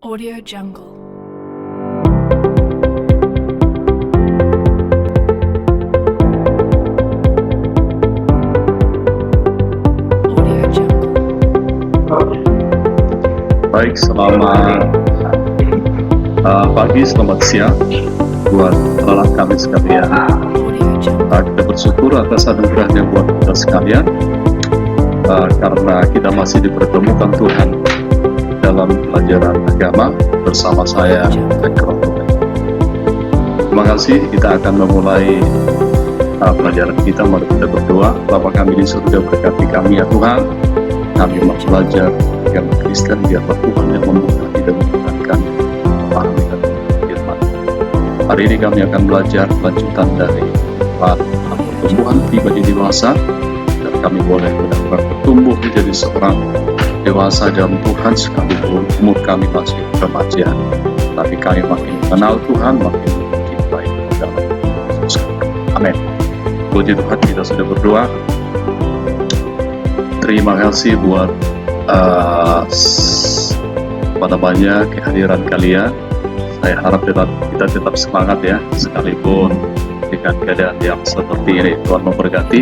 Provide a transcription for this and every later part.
Audio Jungle. Audio Jungle. Baik, selamat pagi, selamat siang buat anak kami sekalian. Audio Jungle. Kita bersyukur atas anugerahnya buat kita sekalian, karena kita masih dipertemukan Tuhan dalam pelajaran agama bersama saya, Ekron. Terima kasih, kita akan memulai pelajaran kita. Mari kita berdoa. Bapa kami di surga, berkati kami ya Tuhan. Kami mau belajar agama Kristen, biarlah Tuhan yang memberkati dan menyenangkan memahami dan firman. Hari ini kami akan belajar lanjutan dari pertumbuhan pribadi dewasa, dan kami boleh benar-benar bertumbuh menjadi seorang dewasa dalam Tuhan sekalipun umur kami masih remaja. Tapi kami makin mengenal Tuhan, makin mencintai dalam Yesus. Amin. Puji Tuhan, kita sudah berdoa. Terima kasih buat kehadiran kalian. Saya harap kita tetap semangat ya, sekalipun dengan keadaan yang seperti ini. Tuhan memberkati.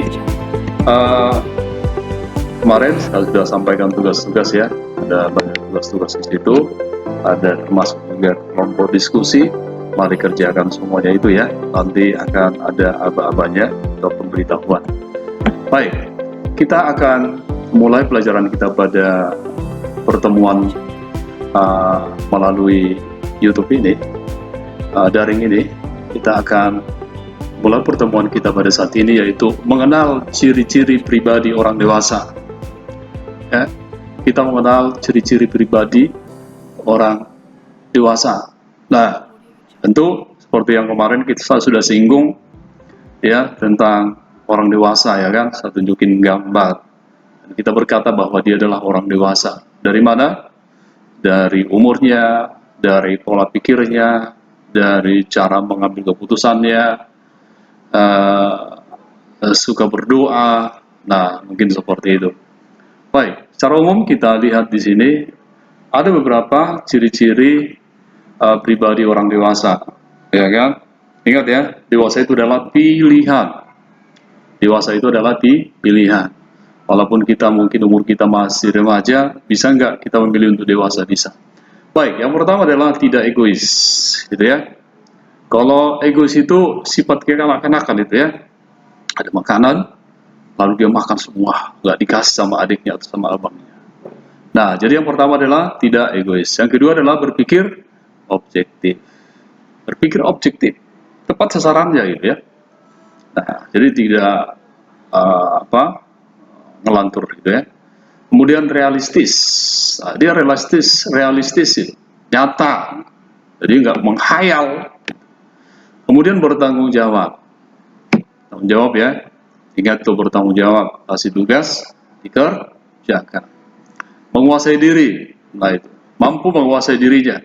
Kemarin saya sudah sampaikan tugas-tugas ya, ada banyak tugas-tugas di situ, ada termasuk juga kelompok diskusi. Mari kerjakan semuanya itu ya, nanti akan ada aba-abanya atau pemberitahuan. Baik, kita akan mulai pelajaran kita pada pertemuan melalui YouTube ini, daring ini. Kita akan mulai pertemuan kita pada saat ini, yaitu mengenal ciri-ciri pribadi orang dewasa. Ya, kita mengenal ciri-ciri pribadi orang dewasa. Nah, tentu seperti yang kemarin kita sudah singgung ya tentang orang dewasa ya kan. Saya tunjukin gambar. Dan kita berkata bahwa dia adalah orang dewasa. Dari mana? Dari umurnya, dari pola pikirnya, dari cara mengambil keputusannya, suka berdoa. Nah, mungkin seperti itu. Baik, secara umum kita lihat di sini ada beberapa ciri-ciri pribadi orang dewasa, ya kan? Ingat ya, dewasa itu adalah pilihan. Dewasa itu adalah pilihan. Walaupun kita mungkin umur kita masih remaja, bisa nggak kita memilih untuk dewasa? Bisa. Baik, yang pertama adalah tidak egois, gitu ya. Kalau egois itu sifat kekanak-kanakan itu ya. Ada makanan, lalu dia makan semua, nggak dikasih sama adiknya atau sama abangnya. Nah, jadi yang pertama adalah tidak egois. Yang kedua adalah berpikir objektif. Berpikir objektif, tepat sasarannya gitu ya. Nah, jadi tidak ngelantur gitu ya. Kemudian realistis. Nah, dia realistis itu, nyata. Jadi nggak menghayal. Kemudian bertanggung jawab. Tanggung jawab ya. Ingat tuh, bertanggung jawab, kasih tugas, dikerjakan. Menguasai diri, nah itu, mampu menguasai dirinya,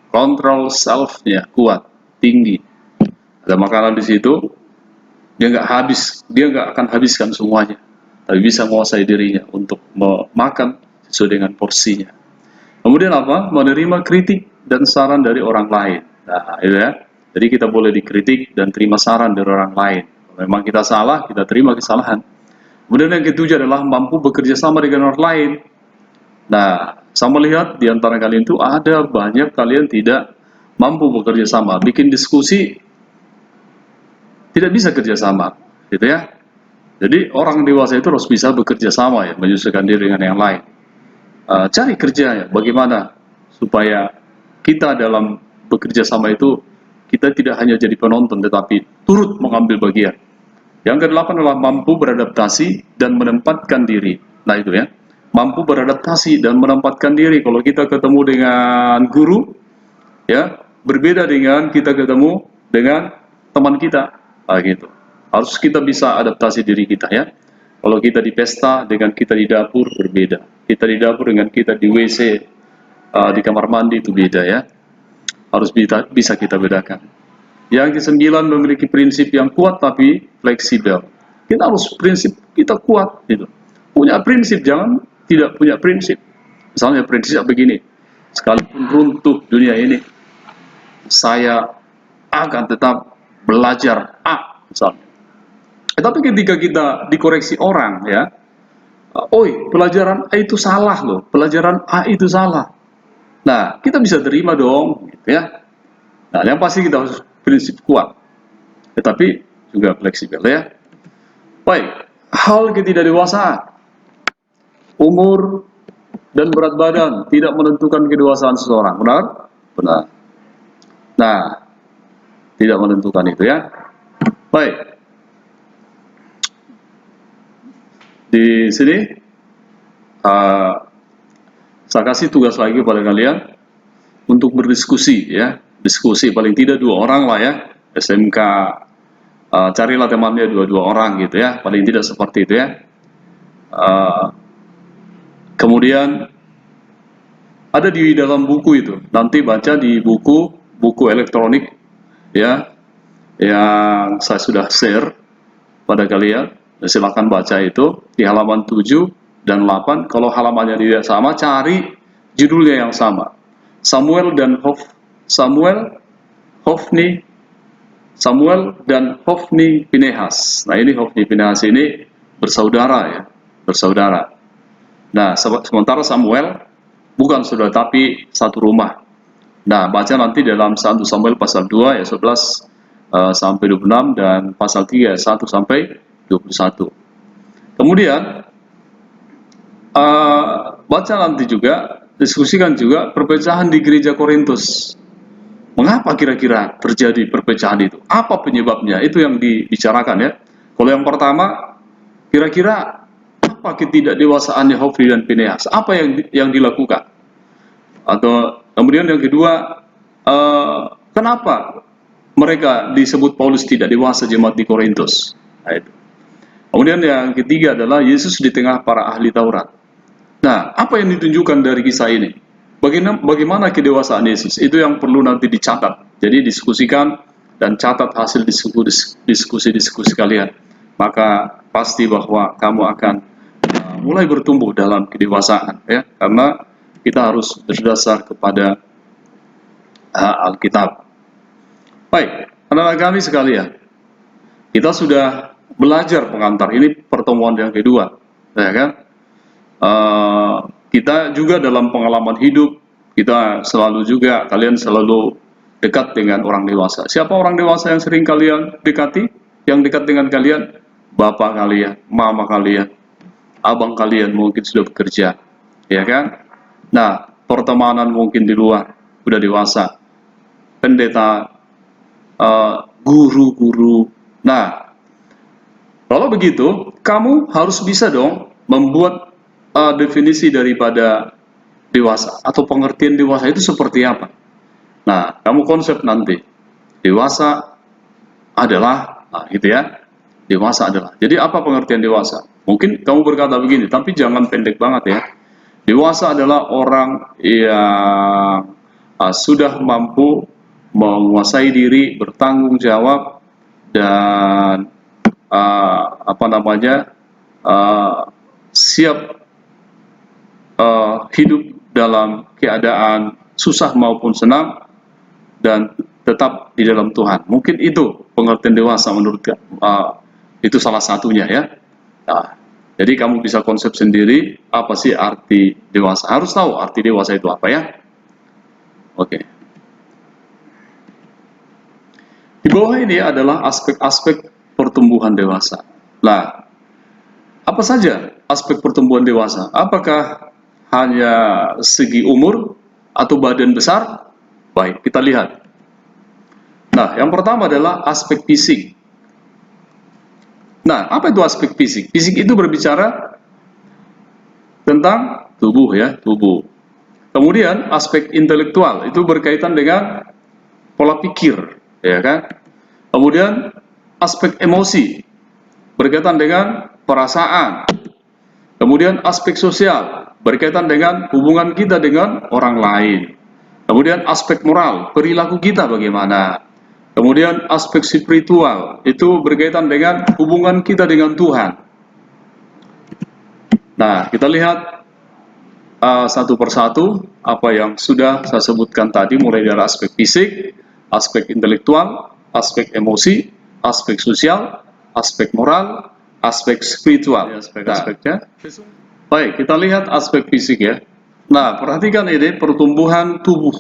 kontrol self-nya kuat, tinggi. Ada makanan di situ, dia nggak akan habiskan semuanya, tapi bisa menguasai dirinya untuk memakan sesuai dengan porsinya. Kemudian apa? Menerima kritik dan saran dari orang lain. Nah, itu ya. Jadi kita boleh dikritik dan terima saran dari orang lain. Memang kita salah, kita terima kesalahan. Kemudian yang ketujuh adalah mampu bekerja sama dengan orang lain. Nah, saya melihat di antara kalian itu ada banyak kalian tidak mampu bekerja sama, bikin diskusi tidak bisa kerja sama, gitu ya. Jadi orang dewasa itu harus bisa bekerja sama ya, menyesuaikan diri dengan yang lain. Cari kerja ya, bagaimana supaya kita dalam bekerja sama itu kita tidak hanya jadi penonton, tetapi turut mengambil bagian. Yang kedelapan adalah mampu beradaptasi dan menempatkan diri. Nah itu ya, mampu beradaptasi dan menempatkan diri. Kalau kita ketemu dengan guru, ya berbeda dengan kita ketemu dengan teman kita. Nah gitu, harus kita bisa adaptasi diri kita ya. Kalau kita di pesta dengan kita di dapur berbeda. Kita di dapur dengan kita di WC, di kamar mandi itu beda ya. Harus bisa kita bedakan. Yang kesembilan, memiliki prinsip yang kuat tapi fleksibel. Kita harus prinsip kita kuat gitu. Punya prinsip, jangan tidak punya prinsip. Misalnya prinsip begini, sekalipun runtuh dunia ini, saya akan tetap belajar A, misalnya. Tapi ketika kita dikoreksi orang, ya, oi, pelajaran A itu salah loh, pelajaran A itu salah. Nah, kita bisa terima dong, gitu ya. Nah, yang pasti kita harus prinsip kuat, tetapi juga fleksibel, ya. Baik, hal ketidakdewasaan, umur dan berat badan tidak menentukan kedewasaan seseorang, benar? Benar. Nah, tidak menentukan itu, ya. Baik, di sini saya kasih tugas lagi pada kalian untuk berdiskusi, ya. Diskusi paling tidak 2 orang lah, ya. SMK, carilah temannya 2 orang gitu, ya. Paling tidak seperti itu, ya. Kemudian ada di dalam buku itu, nanti baca di buku elektronik, ya, yang saya sudah share pada kalian. Silakan baca itu di halaman 7 dan 8. Kalau halamannya tidak sama, cari judulnya yang sama. Samuel dan Hofni Pinehas. Nah, ini Hofni Pinehas ini bersaudara, ya, bersaudara. Nah, sementara Samuel bukan saudara tapi satu rumah. Nah, baca nanti dalam 1 Samuel pasal 2 ayat 11 sampai 26 dan pasal 3 ayat 1 sampai 21. Kemudian baca nanti juga, diskusikan juga perpecahan di gereja Korintus. Mengapa kira-kira terjadi perpecahan itu? Apa penyebabnya? Itu yang dibicarakan, ya. Kalau yang pertama, kira-kira apa ketidakdewasaannya Hofni dan Pinehas? Apa yang dilakukan? Atau kemudian yang kedua, kenapa mereka disebut Paulus tidak dewasa jemaat di Korintus? Nah, itu. Kemudian yang ketiga adalah Yesus di tengah para ahli Taurat. Nah, apa yang ditunjukkan dari kisah ini? Bagaimana kedewasaan Yesus? Itu yang perlu nanti dicatat. Jadi diskusikan dan catat hasil diskusi kalian. Maka pasti bahwa kamu akan mulai bertumbuh dalam kedewasaan, ya. Karena kita harus berdasar kepada Alkitab. Baik, anak-anak kami sekalian, kita sudah belajar pengantar. Ini pertemuan yang kedua, ya kan? Kita juga dalam pengalaman hidup, kita selalu juga, kalian selalu dekat dengan orang dewasa. Siapa orang dewasa yang sering kalian dekati? Yang dekat dengan kalian? Bapak kalian, mama kalian, abang kalian mungkin sudah bekerja, ya kan? Nah, pertemanan mungkin di luar, sudah dewasa. Pendeta, guru-guru. Nah, kalau begitu, kamu harus bisa dong membuat definisi daripada dewasa atau pengertian dewasa itu seperti apa. Nah, kamu konsep nanti dewasa adalah, gitu ya. Dewasa adalah. Jadi apa pengertian dewasa? Mungkin kamu berkata begini, tapi jangan pendek banget, ya. Dewasa adalah orang yang sudah mampu menguasai diri, bertanggung jawab, dan siap hidup dalam keadaan susah maupun senang dan tetap di dalam Tuhan. Mungkin itu pengertian dewasa menurut itu salah satunya, ya. Nah, jadi kamu bisa konsep sendiri apa sih arti dewasa. Harus tahu arti dewasa itu apa, ya. Oke. Di bawah ini adalah aspek-aspek pertumbuhan dewasa. Nah, apa saja aspek pertumbuhan dewasa? Apakah hanya segi umur atau badan besar? Baik, kita lihat. Nah, yang pertama adalah aspek fisik. Nah, apa itu aspek fisik? Fisik itu berbicara tentang tubuh, ya, tubuh. Kemudian aspek intelektual itu berkaitan dengan pola pikir, ya kan? Kemudian aspek emosi berkaitan dengan perasaan. Kemudian aspek sosial berkaitan dengan hubungan kita dengan orang lain. Kemudian aspek moral, perilaku kita bagaimana. Kemudian aspek spiritual itu berkaitan dengan hubungan kita dengan Tuhan. Nah, kita lihat satu persatu apa yang sudah saya sebutkan tadi, mulai dari aspek fisik, aspek intelektual, aspek emosi, aspek sosial, aspek moral, aspek spiritual, aspek-aspeknya. Baik, kita lihat aspek fisik ya. Nah, perhatikan ini pertumbuhan tubuh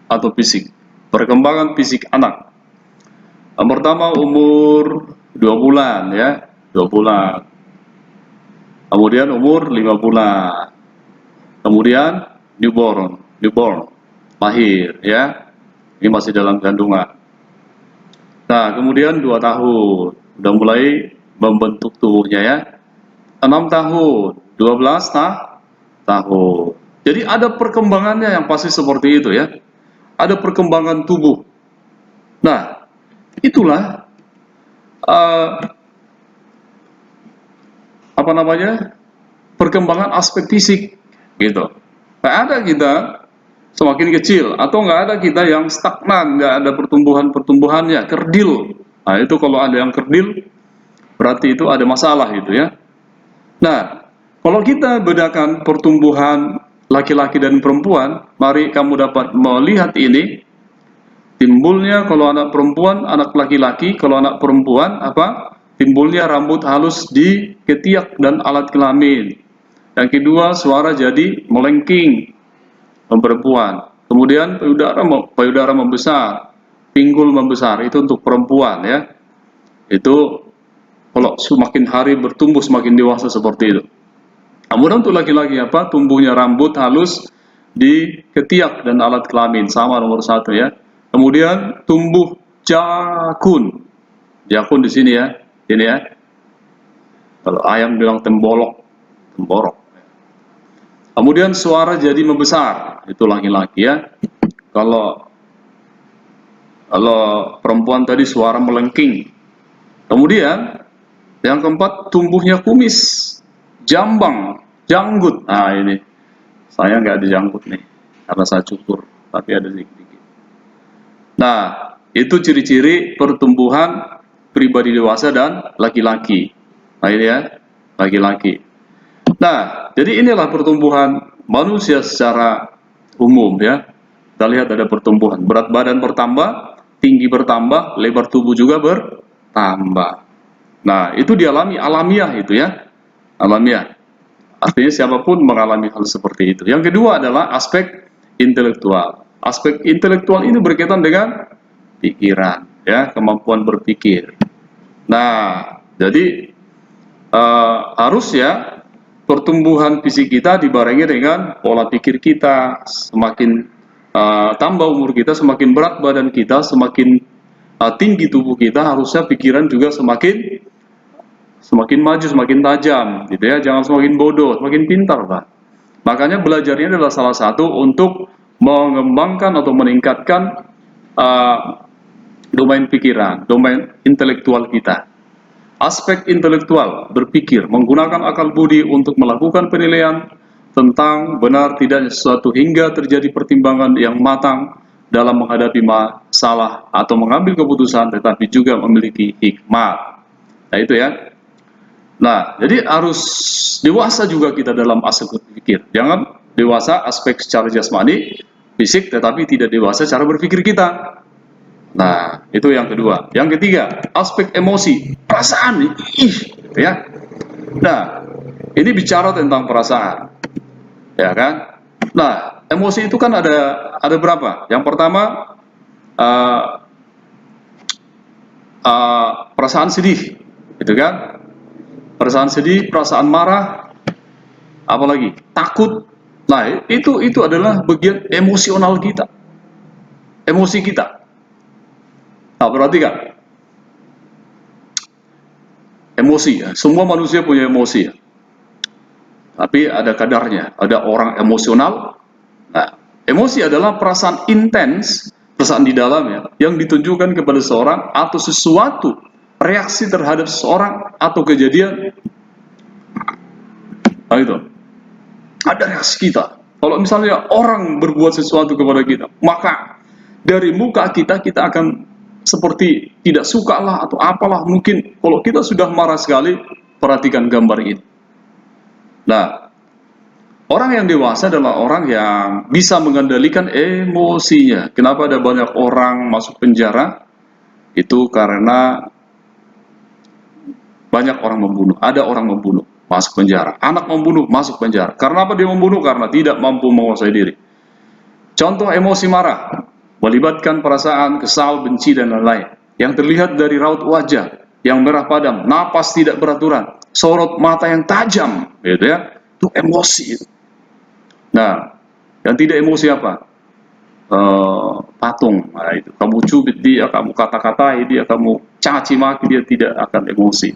atau fisik, perkembangan fisik anak. Yang pertama umur 2 bulan ya, 2 bulan. Kemudian umur 5 bulan. Kemudian newborn, lahir ya. Ini masih dalam kandungan. Nah, kemudian 2 tahun, udah mulai membentuk tubuhnya ya. 6 tahun, 12 tahun. Jadi ada perkembangannya yang pasti seperti itu ya. Ada perkembangan tubuh. Nah, itulah apa namanya, perkembangan aspek fisik gitu. Nggak ada kita semakin kecil, atau nggak ada kita yang stagnan, nggak ada pertumbuhannya, kerdil. Nah, itu kalau ada yang kerdil berarti itu ada masalah gitu ya. Nah, kalau kita bedakan pertumbuhan laki-laki dan perempuan, mari kamu dapat melihat ini. Timbulnya kalau anak perempuan, anak laki-laki, kalau anak perempuan apa? Timbulnya rambut halus di ketiak dan alat kelamin. Yang kedua, suara jadi melengking perempuan. Kemudian payudara membesar, pinggul membesar, itu untuk perempuan ya. Itu kalau semakin hari bertumbuh semakin dewasa seperti itu. Kemudian untuk laki-laki apa? Tumbuhnya rambut halus di ketiak dan alat kelamin, sama nomor 1 ya. Kemudian tumbuh jakun. Jakun di sini ya, ini ya. Kalau ayam bilang temborok. Kemudian suara jadi membesar, itu laki-laki ya. Kalau perempuan tadi suara melengking. Kemudian yang keempat, tumbuhnya kumis, jambang, janggut. Nah ini, saya nggak ada janggut nih, karena saya cukur, tapi ada sedikit. Nah, itu ciri-ciri pertumbuhan pribadi dewasa dan laki-laki. Nah ini ya, laki-laki. Nah, jadi inilah pertumbuhan manusia secara umum ya. Kita lihat ada pertumbuhan, berat badan bertambah, tinggi bertambah, lebar tubuh juga bertambah. Nah, itu dialami alamiah itu ya. Alamiah. Artinya siapapun mengalami hal seperti itu. Yang kedua adalah aspek intelektual. Aspek intelektual ini berkaitan dengan pikiran, ya, kemampuan berpikir. Nah, jadi harusnya pertumbuhan fisik kita dibarengi dengan pola pikir kita. Semakin tambah umur kita, semakin berat badan kita, semakin tinggi tubuh kita, harusnya pikiran juga semakin maju, semakin tajam, gitu ya. Jangan semakin bodoh, semakin pintar, Pak. Makanya belajarnya adalah salah satu untuk mengembangkan atau meningkatkan domain pikiran, domain intelektual kita. Aspek intelektual, berpikir, menggunakan akal budi untuk melakukan penilaian tentang benar tidaknya sesuatu hingga terjadi pertimbangan yang matang dalam menghadapi masalah atau mengambil keputusan, tetapi juga memiliki hikmat. Nah itu ya. Nah, jadi harus dewasa juga kita dalam aspek berpikir. Jangan dewasa aspek secara jasmani, fisik, tetapi tidak dewasa cara berpikir kita. Nah, itu yang kedua. Yang ketiga, aspek emosi, perasaan, ya. Nah, ini bicara tentang perasaan, ya kan? Nah, emosi itu kan ada berapa? Yang pertama, perasaan sedih, gitu kan? Perasaan sedih, perasaan marah, apalagi takut. Nah, itu adalah bagian emosional kita, emosi kita. Nah, perhatikan, emosi ya, semua manusia punya emosi ya, tapi ada kadarnya. Ada orang emosional. Nah, emosi adalah perasaan intens, perasaan di dalam ya, yang ditunjukkan kepada seorang atau sesuatu, reaksi terhadap seseorang atau kejadian. Nah itu, ada reaksi kita. Kalau misalnya orang berbuat sesuatu kepada kita, maka dari muka kita akan seperti tidak suka lah atau apalah. Mungkin kalau kita sudah marah sekali, perhatikan gambar ini. Nah, Orang yang dewasa adalah orang yang bisa mengendalikan emosinya. Kenapa ada banyak orang masuk penjara? Itu karena banyak orang membunuh. Ada orang membunuh, masuk penjara. Anak membunuh, masuk penjara. Karena apa dia membunuh? Karena tidak mampu menguasai diri. Contoh emosi marah, melibatkan perasaan kesal, benci, dan lain-lain. Yang terlihat dari raut wajah yang merah padam, napas tidak beraturan, sorot mata yang tajam, gitu ya. Itu emosi. Nah, yang tidak emosi apa? Patung. Nah, itu kamu cubit dia, kamu kata-katai dia, kamu caci maki dia, tidak akan emosi.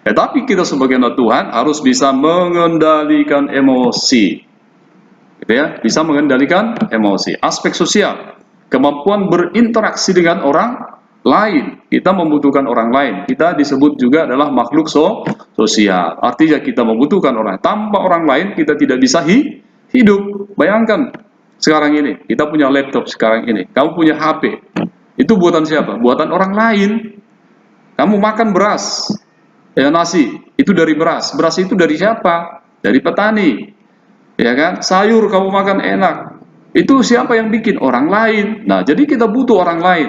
Tapi kita sebagai anak Tuhan harus bisa mengendalikan emosi, gitu ya, bisa mengendalikan emosi. Aspek sosial, kemampuan berinteraksi dengan orang lain. Kita membutuhkan orang lain. Kita disebut juga adalah makhluk sosial. Artinya kita membutuhkan orang. Tanpa orang lain kita tidak bisa hidup. Bayangkan sekarang ini, kita punya laptop sekarang ini, kamu punya HP. Itu buatan siapa? Buatan orang lain. Kamu makan beras, nasi, itu dari beras. Beras itu dari siapa? Dari petani. Ya kan? Sayur kamu makan enak. Itu siapa yang bikin? Orang lain. Nah, jadi kita butuh orang lain.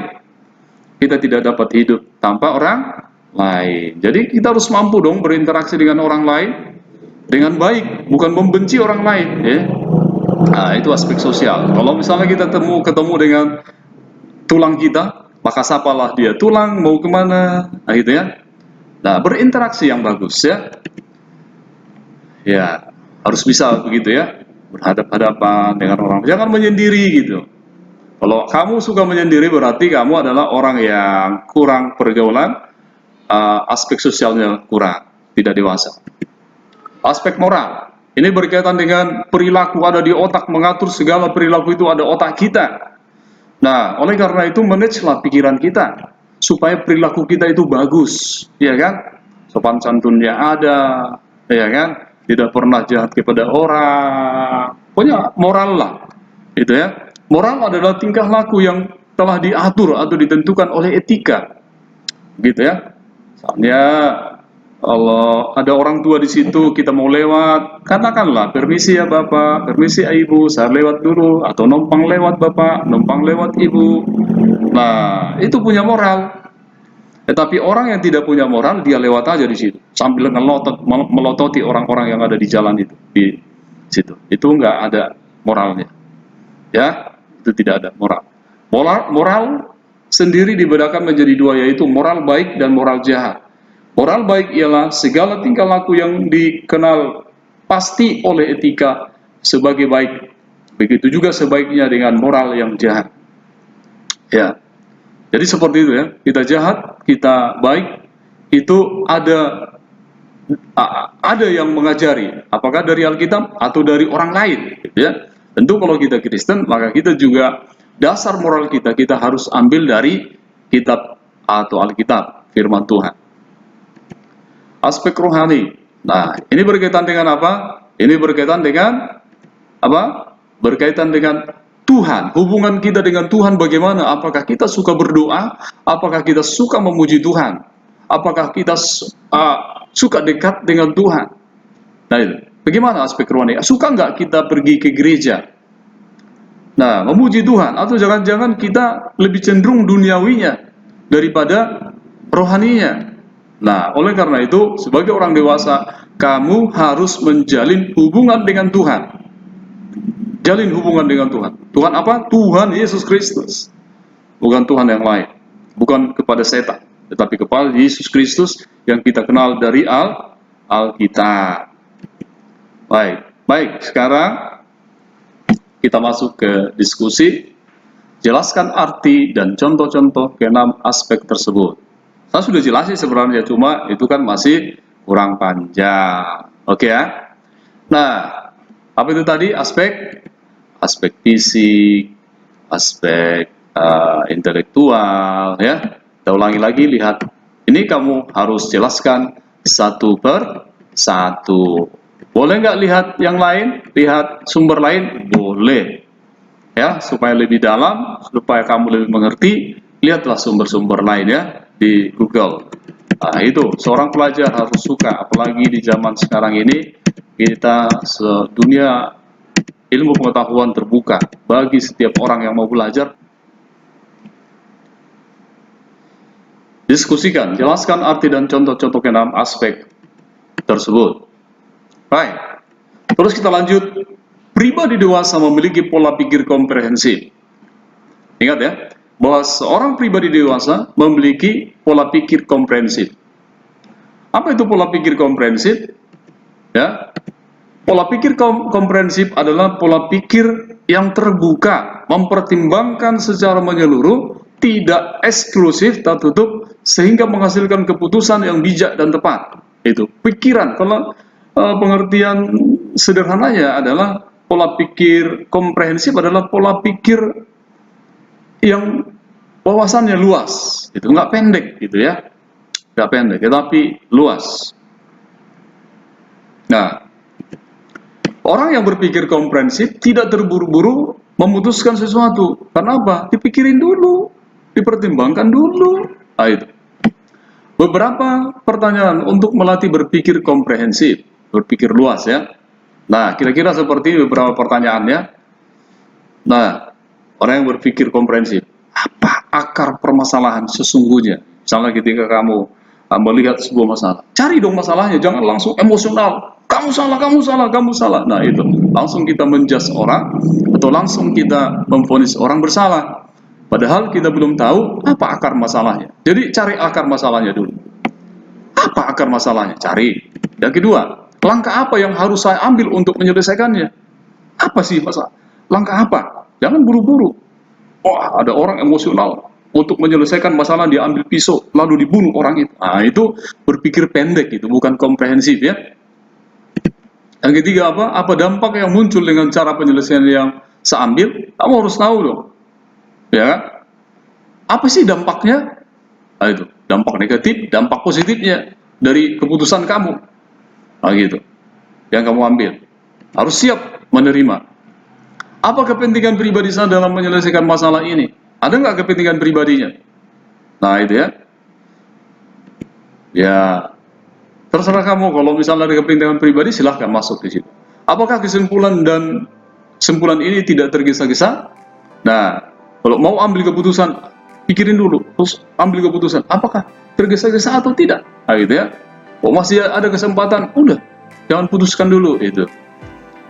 Kita tidak dapat hidup tanpa orang lain. Jadi kita harus mampu dong berinteraksi dengan orang lain dengan baik, bukan membenci orang lain, ya. Nah, itu aspek sosial. Kalau misalnya kita ketemu dengan tulang kita, maka sapalah dia, tulang mau kemana? Nah, gitu ya. Nah, berinteraksi yang bagus, ya. Ya, harus bisa begitu ya, berhadap-hadapan dengan orang. Jangan menyendiri gitu. Kalau kamu suka menyendiri berarti kamu adalah orang yang kurang pergaulan, aspek sosialnya kurang, tidak dewasa. Aspek moral, ini berkaitan dengan perilaku, ada di otak, mengatur segala perilaku itu ada otak kita. Nah, oleh karena itu manajelah pikiran kita supaya perilaku kita itu bagus, ya kan? Sopan santunnya ada, ya kan? Tidak pernah jahat kepada orang. Pokoknya moral lah, itu ya. Moral adalah tingkah laku yang telah diatur atau ditentukan oleh etika, gitu ya. Misalnya kalau ada orang tua di situ, kita mau lewat, katakanlah, permisi ya Bapak, permisi ya Ibu, saya lewat dulu, atau numpang lewat Bapak, numpang lewat Ibu. Nah, itu punya moral. Tetapi orang yang tidak punya moral, dia lewat aja di situ, sambil melototi orang-orang yang ada di jalan itu, di situ. Itu nggak ada moralnya, ya, itu tidak ada moral. Moral sendiri dibedakan menjadi dua, yaitu moral baik dan moral jahat. Moral baik ialah segala tingkah laku yang dikenal pasti oleh etika sebagai baik. Begitu juga sebaiknya dengan moral yang jahat. Ya. Jadi seperti itu ya. Kita jahat, kita baik, itu ada yang mengajari. Apakah dari Alkitab atau dari orang lain, ya. Tentu kalau kita Kristen, maka kita juga dasar moral kita harus ambil dari kitab atau Alkitab, firman Tuhan. Aspek rohani. Nah, ini berkaitan dengan apa? Ini berkaitan dengan apa? Berkaitan dengan Tuhan. Hubungan kita dengan Tuhan bagaimana? Apakah kita suka berdoa? Apakah kita suka memuji Tuhan? Apakah kita suka dekat dengan Tuhan? Nah, itu. Bagaimana aspek rohani? Suka nggak kita pergi ke gereja? Nah, memuji Tuhan. Atau jangan-jangan kita lebih cenderung duniawinya daripada rohaninya? Nah, oleh karena itu, sebagai orang dewasa, kamu harus menjalin hubungan dengan Tuhan. Jalin hubungan dengan Tuhan. Tuhan apa? Tuhan Yesus Kristus. Bukan Tuhan yang lain. Bukan kepada setan. Tetapi kepada Yesus Kristus yang kita kenal dari Alkitab. Baik. Sekarang kita masuk ke diskusi. Jelaskan arti dan contoh-contoh keenam aspek tersebut. Saya sudah jelasin sebenarnya, cuma itu kan masih kurang panjang. Oke ya. Nah, apa itu tadi? Aspek fisik, aspek intelektual, ya. Kita ulangi lagi, lihat. Ini kamu harus jelaskan satu per satu. Boleh nggak lihat yang lain? Lihat sumber lain? Boleh. Ya, supaya lebih dalam, supaya kamu lebih mengerti, lihatlah sumber-sumber lain ya di Google. Nah, itu seorang pelajar harus suka, apalagi di zaman sekarang ini kita sedunia ilmu pengetahuan terbuka bagi setiap orang yang mau belajar. Diskusikan, jelaskan arti dan contoh-contoh ke dalam aspek tersebut. Baik, terus kita lanjut. Pribadi dewasa memiliki pola pikir komprehensif. Ingat ya, bahwa seorang pribadi dewasa memiliki pola pikir komprehensif. Apa itu pola pikir komprehensif? Ya, pola pikir komprehensif adalah pola pikir yang terbuka, mempertimbangkan secara menyeluruh, tidak eksklusif, tertutup, sehingga menghasilkan keputusan yang bijak dan tepat. Itu pikiran. Kalau pengertian sederhananya adalah pola pikir komprehensif adalah pola pikir yang wawasannya luas, itu nggak pendek gitu ya, nggak pendek, tetapi luas. Nah, orang yang berpikir komprehensif tidak terburu-buru memutuskan sesuatu. Karena apa? Dipikirin dulu, dipertimbangkan dulu. Nah, itu. Beberapa pertanyaan untuk melatih berpikir komprehensif, berpikir luas ya. Nah, kira-kira seperti beberapa pertanyaannya. Nah, orang yang berpikir komprehensif, apa akar permasalahan sesungguhnya? Misalnya ketika kamu melihat sebuah masalah, cari dong masalahnya, jangan langsung emosional. Kamu salah, kamu salah, kamu salah. Nah, itu langsung kita menjudge orang atau langsung kita memvonis orang bersalah. Padahal kita belum tahu apa akar masalahnya. Jadi cari akar masalahnya dulu. Apa akar masalahnya? Cari. Yang kedua, langkah apa yang harus saya ambil untuk menyelesaikannya? Apa sih masalah? Langkah apa? Jangan buru-buru. Wah, ada orang emosional. Untuk menyelesaikan masalah dia ambil pisau, lalu dibunuh orang itu. Nah, itu berpikir pendek, itu bukan komprehensif ya. Yang ketiga apa? Apa dampak yang muncul dengan cara penyelesaian yang saya ambil? Kamu harus tahu dong. Ya, apa sih dampaknya? Nah, itu dampak negatif, dampak positifnya dari keputusan kamu. Nah, gitu. Yang kamu ambil. Harus siap menerima. Apa kepentingan pribadi saya dalam menyelesaikan masalah ini? Ada nggak kepentingan pribadinya? Nah, itu ya. Ya, terserah kamu. Kalau misalnya ada kepentingan pribadi, silahkan masuk di situ. Apakah kesimpulan ini tidak tergesa-gesa? Nah, kalau mau ambil keputusan, pikirin dulu, terus ambil keputusan. Apakah tergesa-gesa atau tidak? Nah, gitu ya. Oh, masih ada kesempatan, udah, jangan putuskan dulu itu.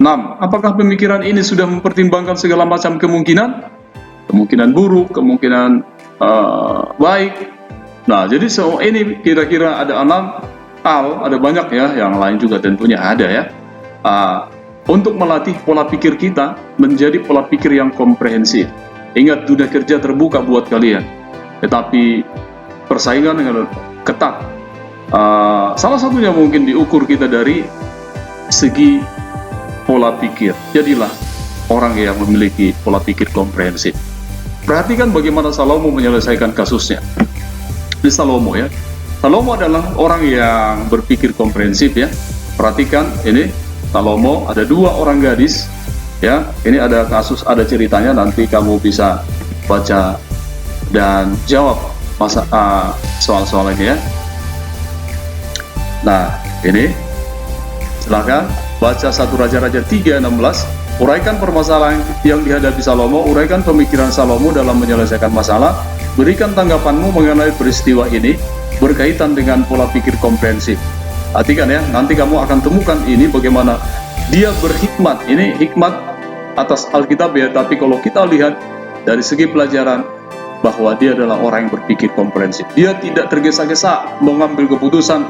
6. Apakah pemikiran ini sudah mempertimbangkan segala macam kemungkinan? Kemungkinan buruk, kemungkinan baik. Nah, jadi ini kira-kira ada 6 hal, ada banyak ya, yang lain juga tentunya ada ya. Untuk melatih pola pikir kita menjadi pola pikir yang komprehensif. Ingat, dunia kerja terbuka buat kalian, tetapi persaingan dengan ketat. Salah satunya mungkin diukur kita dari segi pola pikir. Jadilah orang yang memiliki pola pikir komprehensif. Perhatikan bagaimana Salomo menyelesaikan kasusnya. Ini Salomo ya. Salomo adalah orang yang berpikir komprehensif ya. Perhatikan ini Salomo, ada 2 orang gadis ya. Ini ada kasus, ada ceritanya, nanti kamu bisa baca dan jawab soal-soal ini ya. Nah, ini silakan baca 1 Raja-Raja 3:16. Uraikan permasalahan yang dihadapi Salomo, uraikan pemikiran Salomo dalam menyelesaikan masalah, berikan tanggapanmu mengenai peristiwa ini berkaitan dengan pola pikir komprehensif. Perhatikan ya, nanti kamu akan temukan ini bagaimana dia berhikmat. Ini hikmat atas Alkitab ya, tapi kalau kita lihat dari segi pelajaran, bahwa dia adalah orang yang berpikir komprehensif. Dia tidak tergesa-gesa mengambil keputusan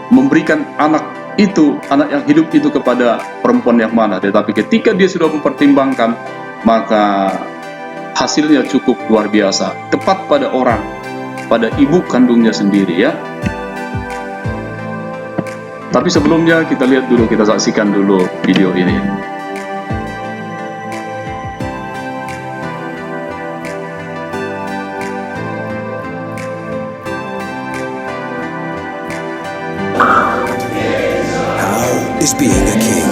memberikan anak yang hidup itu kepada perempuan yang mana, tetapi ketika dia sudah mempertimbangkan, maka hasilnya cukup luar biasa, tepat pada orang, pada ibu kandungnya sendiri ya. Tapi sebelumnya kita lihat dulu, kita saksikan dulu video ini. Is being a king.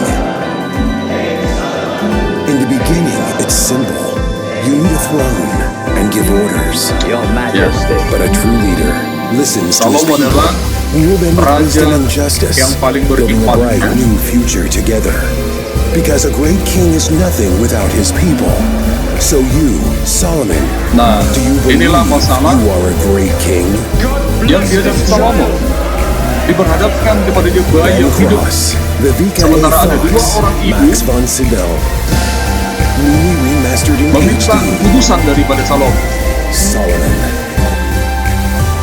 In the beginning, it's simple. You need a throne and give orders. Your Majesty. But a true leader listens to his Salomo people. adalah We will bend with raja wisdom and justice, yang paling building a berhikmat. bright new future together. Because a great king is nothing without his people. So you, Solomon, Nah, do you believe inilah masalah you are a great king? yang dihadapi Salomo. Diperhadapkan kepada dia bayi And yang hidup. Cross, Viveka A. Sementara ada dua Fox, orang ibu Max von Sydow. Newly remastered in meminta HD. keputusan daripada Salomo. Solomon.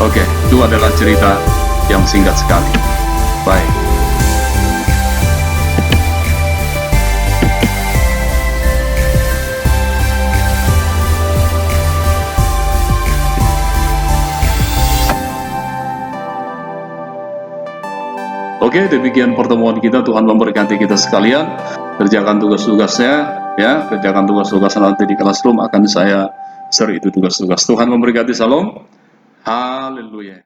Oke, itu adalah cerita yang singkat sekali. Baik. Oke, demikian pertemuan kita. Tuhan memberkati kita sekalian. Kerjakan tugas-tugasnya, ya. Kerjakan tugas-tugasnya nanti di Classroom akan saya share itu tugas-tugas. Tuhan memberkati. Salam. Haleluya.